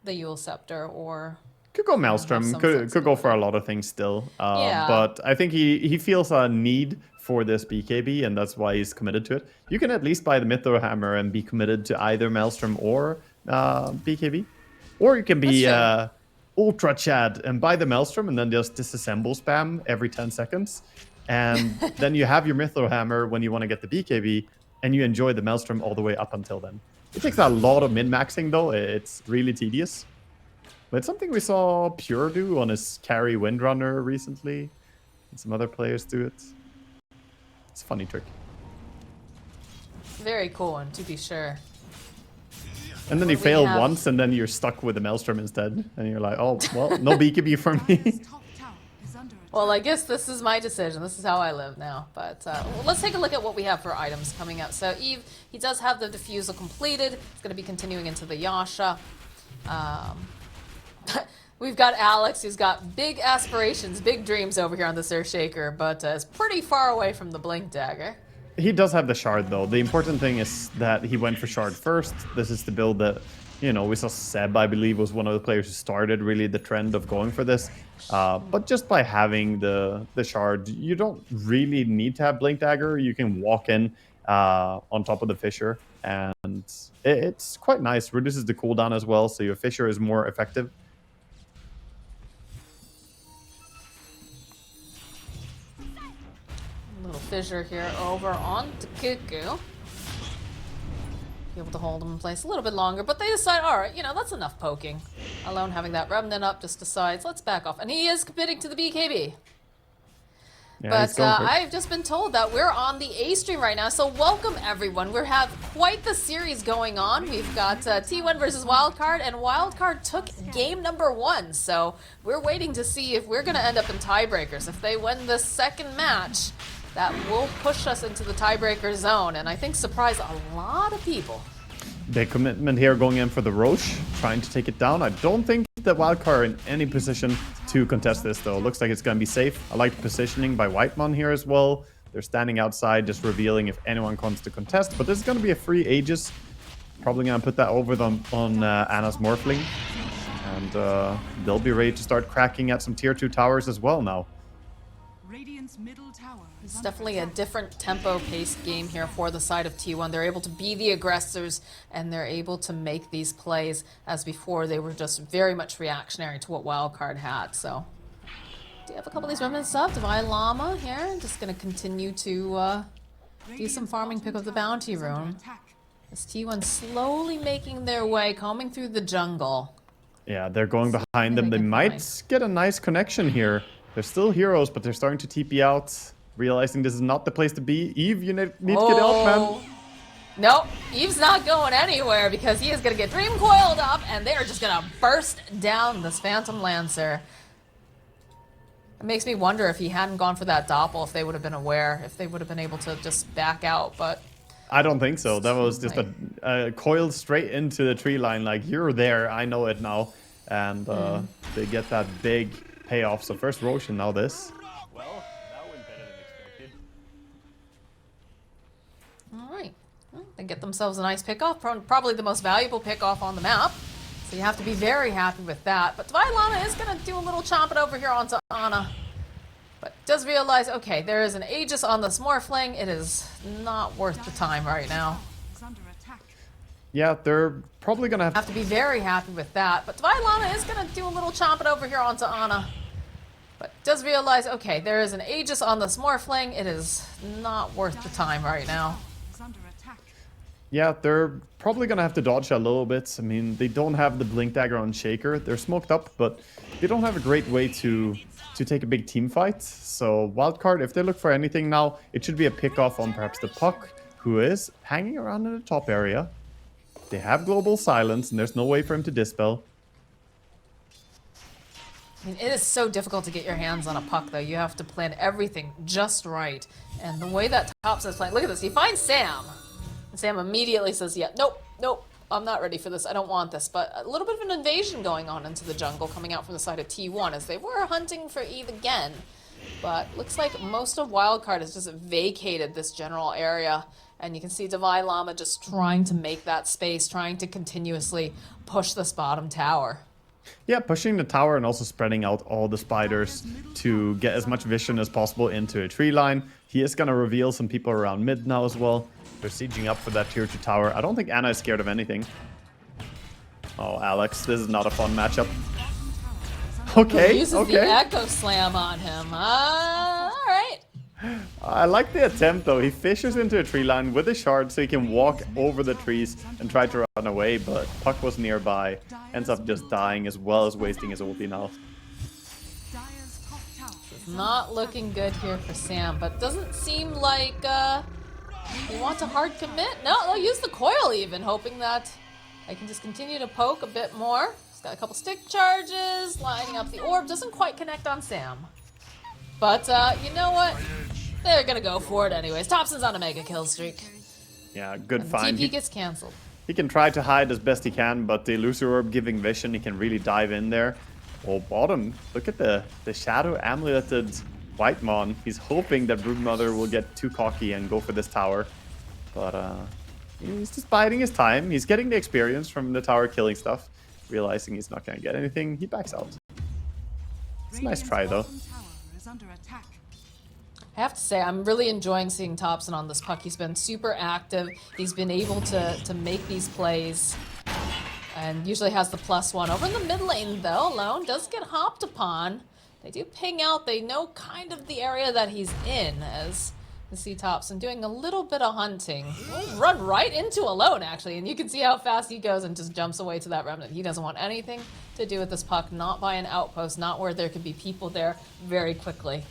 the Yule Scepter or... Could go Maelstrom, could go for a lot of things still. But I think he feels a need for this BKB, and that's why he's committed to it. You can at least buy the Mytho Hammer and be committed to either Maelstrom or BKB. Or you can be That's ultra Chad and buy the Maelstrom and then just disassemble spam every 10 seconds. And then you have your Mythro Hammer when you want to get the BKB, and you enjoy the Maelstrom all the way up until then. It takes a lot of min-maxing though. It's really tedious. But it's something we saw Pure do on his carry Windrunner recently. And some other players do it. It's a funny trick. very cool one, to be sure. And then you fail once, and then you're stuck with the Maelstrom instead. And you're like, oh, well, no BKB for me. Top tower is under attack. Well, I guess this is my decision. This is how I live now. But well, let's take a look at what we have for items coming up. So Eve, he does have the Diffusal completed. It's going to be continuing into the Yasha. We've got Alex, who's got big aspirations, big dreams over here on this Earthshaker, but is pretty far away from the Blink Dagger. He does have the Shard, though. The important thing is that he went for Shard first. This is the build that, you know, we saw Seb, I believe, was one of the players who started really the trend of going for this. But just by having the Shard, you don't really need to have Blink Dagger. You can walk in on top of the Fissure, and it's quite nice. Reduces the cooldown as well, so your Fissure is more effective. Little fissure here over on to Cuckoo. Be able to hold him in place a little bit longer, but they decide, all right, you know, that's enough poking. Alone having that Remnant up just decides, let's back off. And he is committing to the BKB. Yeah, But I've just been told that we're on the A stream right now, so welcome everyone. We have quite the series going on. We've got T1 versus Wildcard, and Wildcard took game number 1, so we're waiting to see if we're going to end up in tiebreakers. If they win the second match, that will push us into the tiebreaker zone, and I think surprise a lot of people. Big commitment here going in for the Roche, trying to take it down. I don't think that Wildcard are in any position to contest this, though. Looks like it's going to be safe. I like the positioning by Whitemon here as well. They're standing outside, just revealing if anyone comes to contest. But this is going to be a free Aegis. Probably going to put that over them on Anna's Morphling. And they'll be ready to start cracking at some tier 2 towers as well now. Radiant's middle tower is It's under definitely a attack. different tempo-paced game here for the side of T1. They're able to be the aggressors, and they're able to make these plays, as before they were just very much reactionary to what Wildcard had. So, do you have a couple of these remnants up? Divine Llama here, just going to continue to do some farming, pick up the bounty rune. As T1 slowly making their way, combing through the jungle. Yeah, they're going behind them. They might get a nice connection here. They're still heroes, but they're starting to TP out, realizing this is not the place to be. Eve, you need to get out, man. Nope, Eve's not going anywhere because he is going to get Dream Coiled up, and they are just going to burst down this Phantom Lancer. It makes me wonder if he hadn't gone for that Doppel, if they would have been aware, if they would have been able to just back out, but... I don't think so. That was just a coil straight into the tree line, like, you're there, I know it now. And they get that big payoff. So first Roche and now this. Well, that went better than expected. Alright, well, they get themselves a nice pickoff, probably the most valuable pickoff on the map. So you have to be very happy with that. But Divine Llama is going to do a little chomping over here onto Anna. But does realize, okay, there is an Aegis on this Morphling. It is not worth the time right now. Is under attack. Yeah, they're probably going to Have to be very happy with that. But Divine Llama is going to do a little chomping over here onto Anna. But does realize, okay, there is an Aegis on this Morphling. It is not worth the time right now. Is under attack. Yeah, they're probably going to have to dodge a little bit. I mean, they don't have the Blink Dagger on Shaker. They're smoked up, but they don't have a great way to take a big team fight. So Wildcard, if they look for anything now, it should be a pick-off on perhaps the Puck, who is hanging around in the top area. They have Global Silence, and there's no way for him to dispel. I mean, it is so difficult to get your hands on a Puck, though. You have to plan everything just right. And the way that Tops is playing, look at this. He finds Sam. And Sam immediately says, yeah, nope, nope. I'm not ready for this. I don't want this. But a little bit of an invasion going on into the jungle coming out from the side of T1 as they were hunting for Eve again. But looks like most of Wildcard has just vacated this general area. And you can see Divine Llama just trying to make that space, trying to continuously push this bottom tower. Yeah, pushing the tower and also spreading out all the spiders to get as much vision as possible into a tree line. He is going to reveal some people around mid now as well. They're sieging up for that tier 2 tower. I don't think Anna is scared of anything. Oh, Alex, this is not a fun matchup. Okay, Uses okay. the Echo Slam on him. Alright. I like the attempt though. He fishes into a tree line with a shard so he can walk over the trees and try to run away, but Puck was nearby. Ends up just dying as well as wasting his ulti now. Dire's top tower is Not looking good here for Sam, but doesn't seem like he wants a hard commit. No, they'll use the coil even, hoping that I can just continue to poke a bit more. He's got a couple stick charges, lining up the orb. Doesn't quite connect on Sam. But you know what? They're gonna go for it anyways. Thompson's on a mega kill streak. Yeah, good And find. TP gets cancelled. He can try to hide as best he can, but the Illusory Orb giving vision, he can really dive in there. Oh, bottom. Look at the Shadow Amuleted Whitemon. He's hoping that Broodmother will get too cocky and go for this tower. But he's just biding his time. He's getting the experience from the tower killing stuff. Realizing he's not going to get anything, he backs out. It's a nice try, though. bottom tower is under attack. I have to say, I'm really enjoying seeing Thompson on this puck. He's been super active. He's been able to make these plays. And usually has the +1. Over in the mid lane, though, Lone does get hopped upon. They do ping out. They know kind of the area that he's in, as you see Thompson doing a little bit of hunting. He'll run right into Alone, actually, and you can see how fast he goes and just jumps away to that remnant. He doesn't want anything to do with this puck, not by an outpost, not where there could be people there very quickly.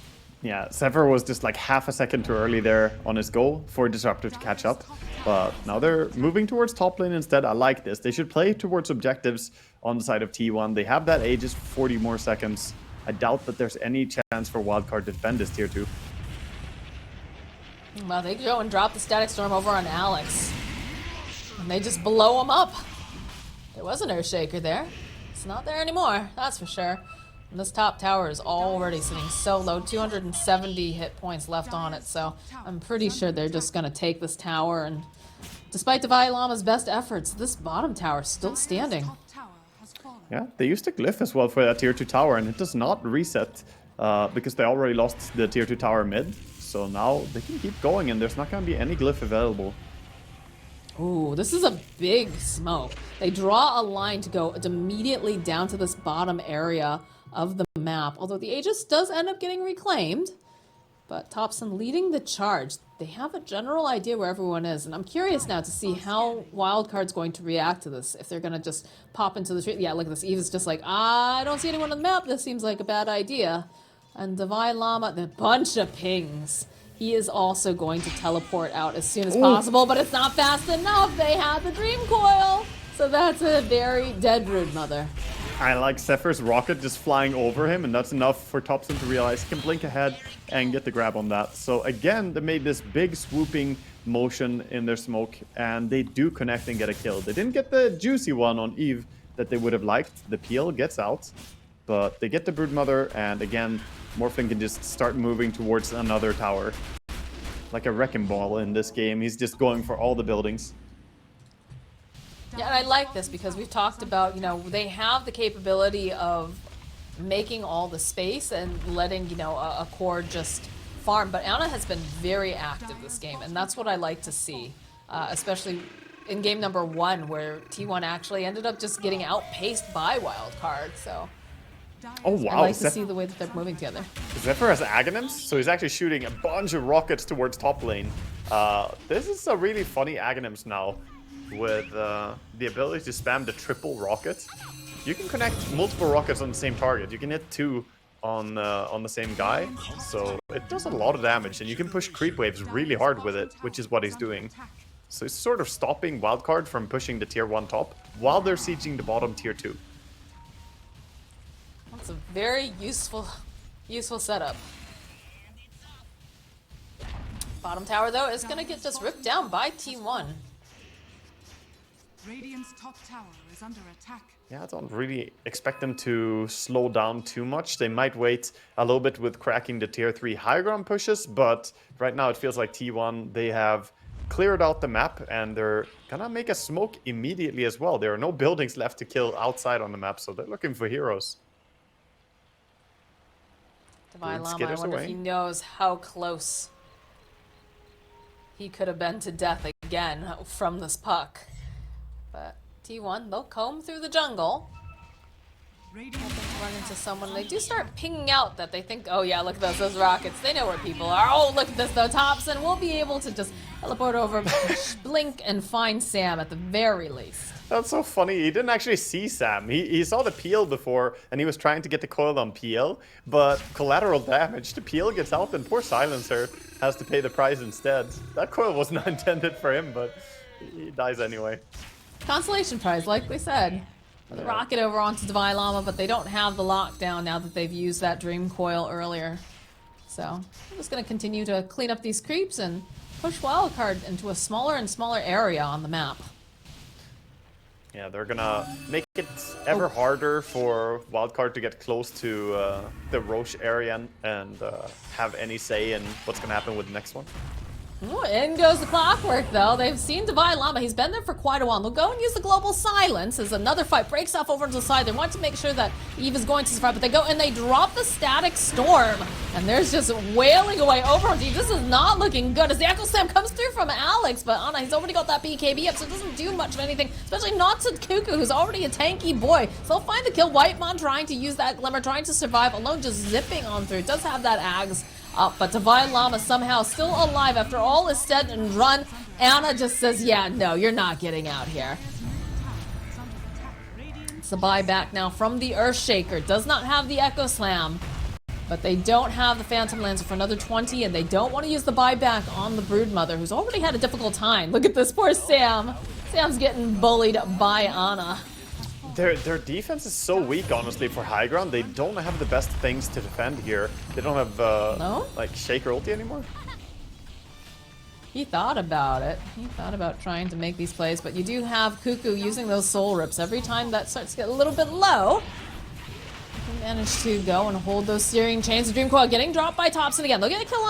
Yeah, Sever was just like half a second too early there on his goal for Disruptive to catch up. But now they're moving towards top lane instead. I like this. They should play towards objectives on the side of T1. They have that Aegis for 40 more seconds. I doubt that there's any chance for Wildcard to defend this tier 2. Well, they go and drop the Static Storm over on Alex. And they just blow him up. There was an Earthshaker there. It's not there anymore, that's for sure. And this top tower is already sitting so low, 270 hit points left on it, so I'm pretty sure they're just going to take this tower, and despite Divine Llama's best efforts, this bottom tower is still standing. Top tower has fallen. Yeah, they used a glyph as well for that tier 2 tower, and it does not reset because they already lost the tier 2 tower mid. So now they can keep going, and there's not going to be any glyph available. Ooh, this is a big smoke. They draw a line to go immediately down to this bottom area of the map, although the Aegis does end up getting reclaimed. But Thompson leading the charge. They have a general idea where everyone is, and I'm curious now to see how Wildcard's going to react to this. If they're going to just pop into the street. Yeah, look at this. Eve is just like, I don't see anyone on the map. This seems like a bad idea. And Divine Llama, the bunch of pings. He is also going to teleport out as soon as possible, but it's not fast enough. They have the Dream Coil. So that's a very dead Broodmother. I like Zephyr's rocket just flying over him, and that's enough for Thompson to realize he can blink ahead and get the grab on that. So again, they made this big swooping motion in their smoke, and they do connect and get a kill. They didn't get the juicy one on Eve that they would have liked. The peel gets out, but they get the Broodmother, and again, Morphin can just start moving towards another tower. Like a wrecking ball in this game. He's just going for all the buildings. Yeah, and I like this because we've talked about, you know, they have the capability of making all the space and letting, you know, a core just farm. But Ana has been very active this game, and that's what I like to see, especially in game number 1, where T1 actually ended up just getting outpaced by Wildcard. So Oh wow, I like to see the way that they're moving together. Zephyr has Aghanims, so he's actually shooting a bunch of rockets towards top lane. This is a really funny Aghanims now, with the ability to spam the triple rocket. You can connect multiple rockets on the same target. You can hit 2 on the same guy, so it does a lot of damage, and you can push creep waves really hard with it, which is what he's doing. So he's sort of stopping Wildcard from pushing the tier 1 top while they're sieging the bottom tier 2. That's a very useful setup. Bottom tower, though, is going to get just ripped down by T1. Radiant's top tower is under attack. Yeah, I don't really expect them to slow down too much. They might wait a little bit with cracking the tier 3 high ground pushes, but right now it feels like T1, they have cleared out the map, and they're gonna make a smoke immediately as well. There are no buildings left to kill outside on the map, so they're looking for heroes. Divine Llama, I Skitters wonder away. if he knows how close he could have been to death again from this puck. But T1, they'll comb through the jungle. Radiant Run into someone. They do start pinging out that they think, oh yeah, look at those rockets. They know where people are. Oh, look at this though, Thompson. We'll be able to just teleport over, blink, and find Sam at the very least. That's so funny. He didn't actually see Sam. He saw the peel before, and he was trying to get the coil on peel, but collateral damage. The peel gets out, and poor Silencer has to pay the price instead. That coil was not intended for him, but he dies anyway. Consolation prize, like we said. The Yeah. rocket over onto Divine Llama, but they don't have the lockdown now that they've used that Dream Coil earlier. So I'm just going to continue to clean up these creeps and push Wildcard into a smaller and smaller area on the map. Yeah, they're gonna make it ever harder for Wildcard to get close to the Roche area and have any say in what's gonna happen with the next one. Ooh, in goes the clockwork, though. They've seen Divine Llama. He's been there for quite a while. They'll go and use the global silence as another fight breaks off over to the side. They want to make sure that Eve is going to survive, but they go and they drop the static storm. And there's just wailing away over on Eve. This is not looking good as the Echo Slam comes through from Alex, but Anna, he's already got that BKB up, so it doesn't do much of anything, especially not to Cuckoo, who's already a tanky boy. So they'll find the kill. Whitemon trying to use that Glimmer, trying to survive alone, just zipping on through. It does have that Ags up, but Divine Llama somehow still alive after all is said and run. Anna just says, yeah, no, you're not getting out here. It's a buyback now from the Earthshaker. Does not have the Echo Slam, but they don't have the Phantom Lancer for another 20, and they don't want to use the buyback on the Broodmother, who's already had a difficult time. Look at this poor Sam. Sam's getting bullied by Anna. Their defense is so weak, honestly, for high ground. They don't have the best things to defend here. They don't have, No? like, Shaker ulti anymore. He thought about it. He thought about trying to make these plays, but you do have Cuckoo using those soul rips. Every time that starts to get a little bit low, you can manage to go and hold those steering chains. The Dream Coil getting dropped by Thompson again. They'll get a kill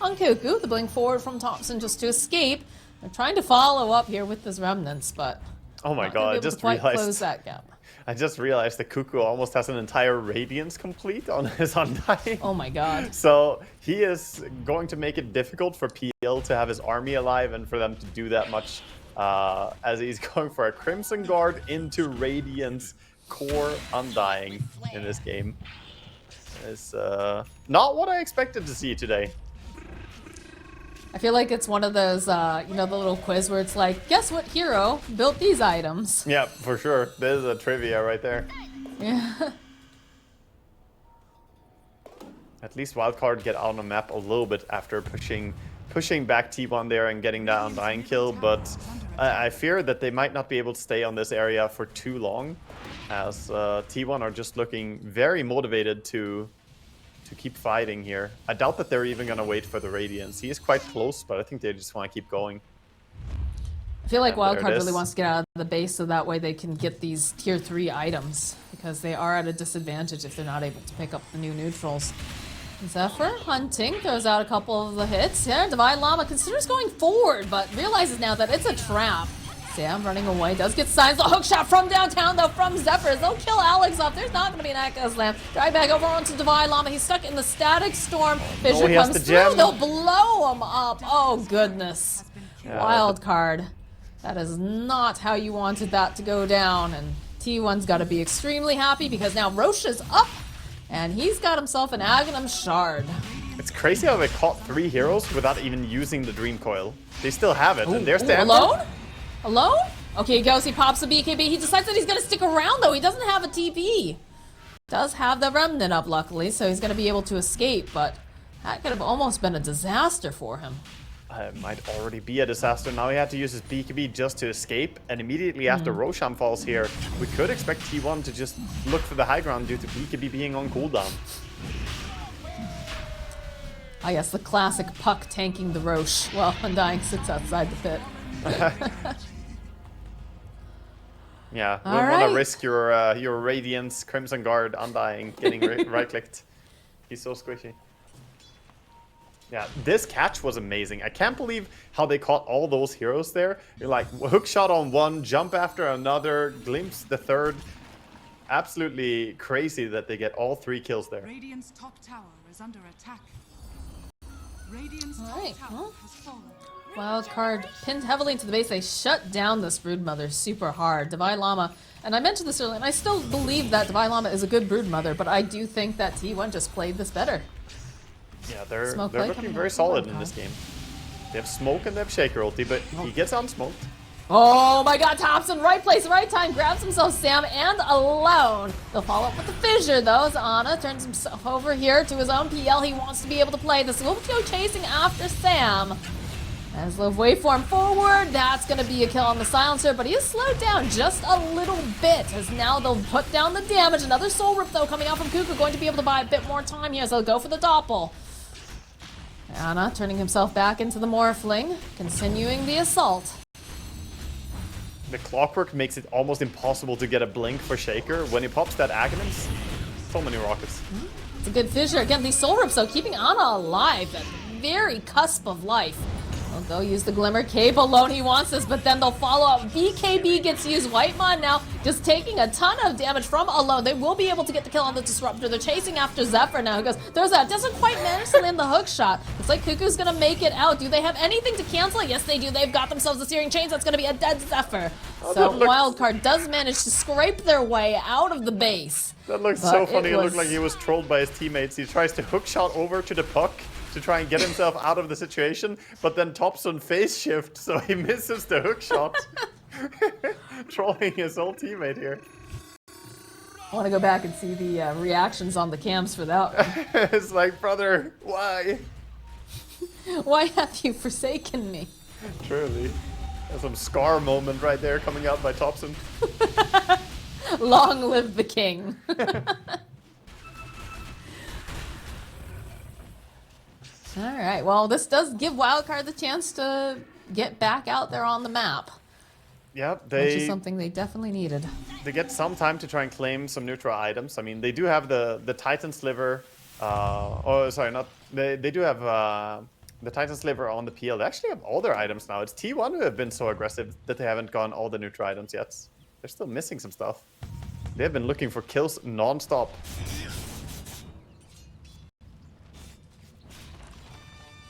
on Cuckoo. The blink forward from Thompson just to escape. They're trying to follow up here with his remnants, but Oh my not gonna god, be I able to just quite close realized. that gap. I just realized that Cuckoo almost has an entire Radiance complete on his Undying. Oh my god. So he is going to make it difficult for PL to have his army alive and for them to do that much as he's going for a Crimson Guard into Radiance core Undying in this game. It's not what I expected to see today. I feel like it's one of those, you know, the little quiz where it's like, guess what hero built these items? Yeah, for sure. There's a trivia right there. Yeah. At least Wildcard get out on the map a little bit after pushing back T1 there and getting that Undying kill, but I fear that they might not be able to stay on this area for too long, as T1 are just looking very motivated to keep fighting here. I doubt that they're even going to wait for the Radiance. He is quite close, but I think they just want to keep going. I feel like And there it Wildcard really is. wants to get out of the base so that way they can get these tier 3 items, because they are at a disadvantage if they're not able to pick up the new neutrals. Zephyr hunting, throws out a couple of the hits. Yeah, Divine Llama considers going forward, but realizes now that it's a trap. Sam running away, does get signs. The hook shot from downtown, though, from Zephyr. They'll kill Alex off. There's not going to be an Echo Slam. Drive back over onto Divine Llama. He's stuck in the static storm. Fissure he has comes the through. gem. They'll blow him up. Oh, goodness. Yeah, Wild card. That is not how you wanted that to go down. And T1's got to be extremely happy because now Roche is up. And he's got himself an Aghanim Shard. It's crazy how they caught 3 heroes without even using the Dream Coil. They still have it, and there's the Ember. Alone? Alone? Okay, he goes, he pops the BKB. He decides that he's going to stick around, though. He doesn't have a TP. Does have the Remnant up, luckily, so he's going to be able to escape, but that could have almost been a disaster for him. It might already be a disaster. Now he had to use his BKB just to escape, and immediately after Roshan falls here, we could expect T1 to just look for the high ground due to BKB being on cooldown. Ah, yes, the classic Puck tanking the Roche while Undying sits outside the pit. Yeah, All wouldn't want right. to risk your Radiance, Crimson Guard, Undying, getting right-clicked. He's so squishy. Yeah, this catch was amazing. I can't believe how they caught all those heroes there. You're like, hook shot on one, jump after another, glimpse the third. Absolutely crazy that they get all 3 kills there. Radiant's top tower is under attack. Radiant's All right, top well. tower has fallen. Wildcard pinned heavily into the base. They shut down this Broodmother super hard. Divine Llama, and I mentioned this earlier, and I still believe that Divine Llama is a good Broodmother, but I do think that T1 just played this better. Yeah, they're Smoke play looking coming very out from solid in Wildcard. this game. They have Smoke and they have Shaker ulti, but he gets unsmoked. Oh my god, Thompson, right place, right time, grabs himself Sam and alone. They'll follow up with the fissure though, as Ana turns himself over here to his own PL. He wants to be able to play this. Will go chasing after Sam. As the waveform forward, that's going to be a kill on the silencer, but he is slowed down just a little bit, as now they'll put down the damage. Another soul rip though coming out from Cuckoo, going to be able to buy a bit more time here, so they'll go for the doppel. Ana turning himself back into the Morphling, continuing the assault. The clockwork makes it almost impossible to get a blink for Shaker. When he pops that Aghanim's, so many rockets. It's a good fissure. Again, these soul rips though, keeping Ana alive at the very cusp of life. They'll go use the Glimmer Cape alone. He wants this, but then they'll follow up. BKB gets used. Whitemon now just taking a ton of damage from alone. They will be able to get the kill on the Disruptor. They're chasing after Zephyr now. He goes, there's that. Doesn't quite manage to land the hook shot. Looks like Cuckoo's going to make it out. Do they have anything to cancel it? Yes, they do. They've got themselves a Searing Chains. That's going to be a dead Zephyr. So Wildcard does manage to scrape their way out of the base. That looks so funny. It looked like he was trolled by his teammates. He tries to hook shot over to the puck to try and get himself out of the situation, but then Thompson phase shift, so he misses the hook shot. Trolling his old teammate here. I want to go back and see the reactions on the cams for that one. It's like, brother, why? Why have you forsaken me? Truly. There's some Scar moment right there coming out by Thompson. Long live the king. Alright, well, this does give Wildcard the chance to get back out there on the map. Yeah, Which is something they definitely needed. They get some time to try and claim some neutral items. I mean, they do have the Titan Sliver. They do have the Titan Sliver on the PL. They actually have all their items now. It's T1 who have been so aggressive that they haven't gone all the neutral items yet. They're still missing some stuff. They have been looking for kills non-stop.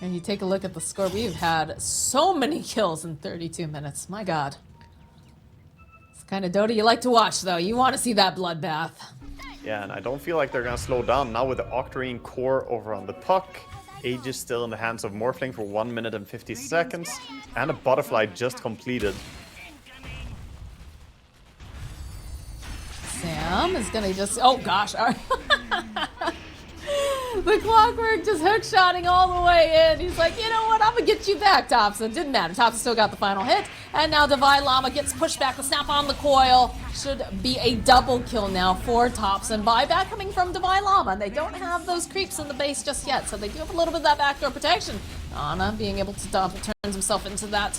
And you take a look at the score. We've had so many kills in 32 minutes. My god. It's the kind of Dota you like to watch, though. You want to see that bloodbath. Yeah, and I don't feel like they're going to slow down. Now with the Octarine core over on the puck. Age is still in the hands of Morphling for 1 minute and 50 seconds. And a Butterfly just completed. Sam is going to just... Oh, gosh. The Clockwork just hook-shotting all the way in. He's like, you know what? I'm going to get you back, Thompson. Didn't matter. Thompson still got the final hit. And now Divine Llama gets pushed back. The snap on the coil should be a double kill now for Thompson. Buyback coming from Divine Llama. They don't have those creeps in the base just yet, so they do have a little bit of that backdoor protection. Ana being able to double turns himself into that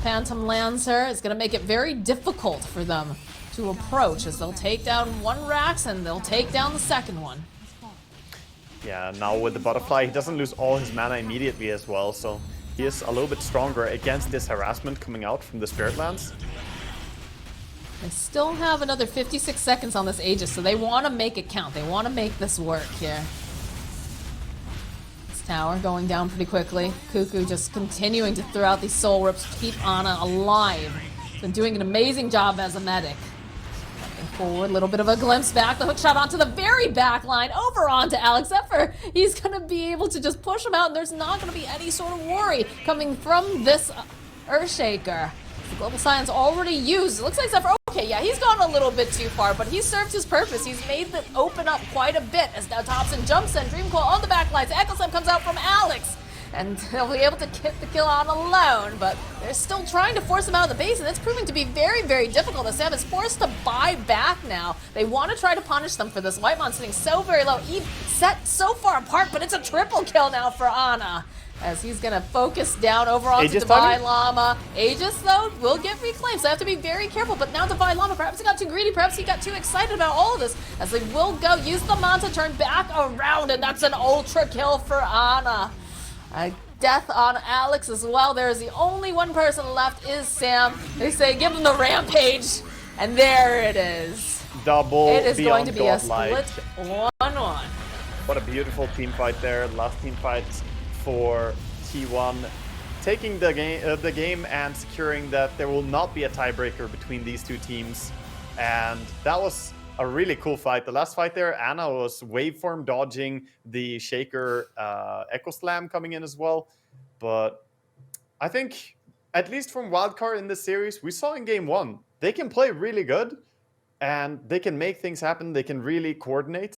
Phantom Lancer is going to make it very difficult for them to approach, as they'll take down one Rax and they'll take down the second one. Yeah, now with the Butterfly, he doesn't lose all his mana immediately as well, so he is a little bit stronger against this harassment coming out from the Spirit Lands. They still have another 56 seconds on this Aegis, so they want to make it count. They want to make this work here. This tower going down pretty quickly. Cuckoo just continuing to throw out these soul rips to keep Ana alive. Been doing an amazing job as a medic. Forward, a little bit of a glimpse back. The hook shot onto the very back line, over onto Alex Zephyr. He's going to be able to just push him out, and there's not going to be any sort of worry coming from this Earthshaker. The Global Silence already used. It looks like Zephyr, okay, yeah, he's gone a little bit too far, but he's served his purpose. He's made it open up quite a bit, as now Thompson jumps in. Dreamcoil on the back lines. Echo Slam comes out from Alex. And they'll be able to get the kill on alone, but they're still trying to force him out of the base, and it's proving to be very, very difficult, as Sam is forced to buy back now. They want to try to punish them for this. Whitemon sitting so very low, set so far apart, but it's a triple kill now for Ana, as he's going to focus down over onto Aegis Divine Llama. Aegis, though, will get reclaimed, so they have to be very careful, but now Divine Llama, perhaps he got too greedy, perhaps he got too excited about all of this, as they will go use the Manta, turn back around, and that's an ultra kill for Ana. A death on Alex as well. There is the only one person left is Sam. They say give him the rampage, and there it is. Double. It is going to be a godlike. split 1-1. What a beautiful team fight there. Last team fight for T1. taking the game and securing that there will not be a tiebreaker between these two teams. And that was a really cool fight. The last fight there, Anna was waveform dodging the Shaker Echo Slam coming in as well. But I think, at least from Wildcard in this series, we saw in game 1, they can play really good and they can make things happen. They can really coordinate.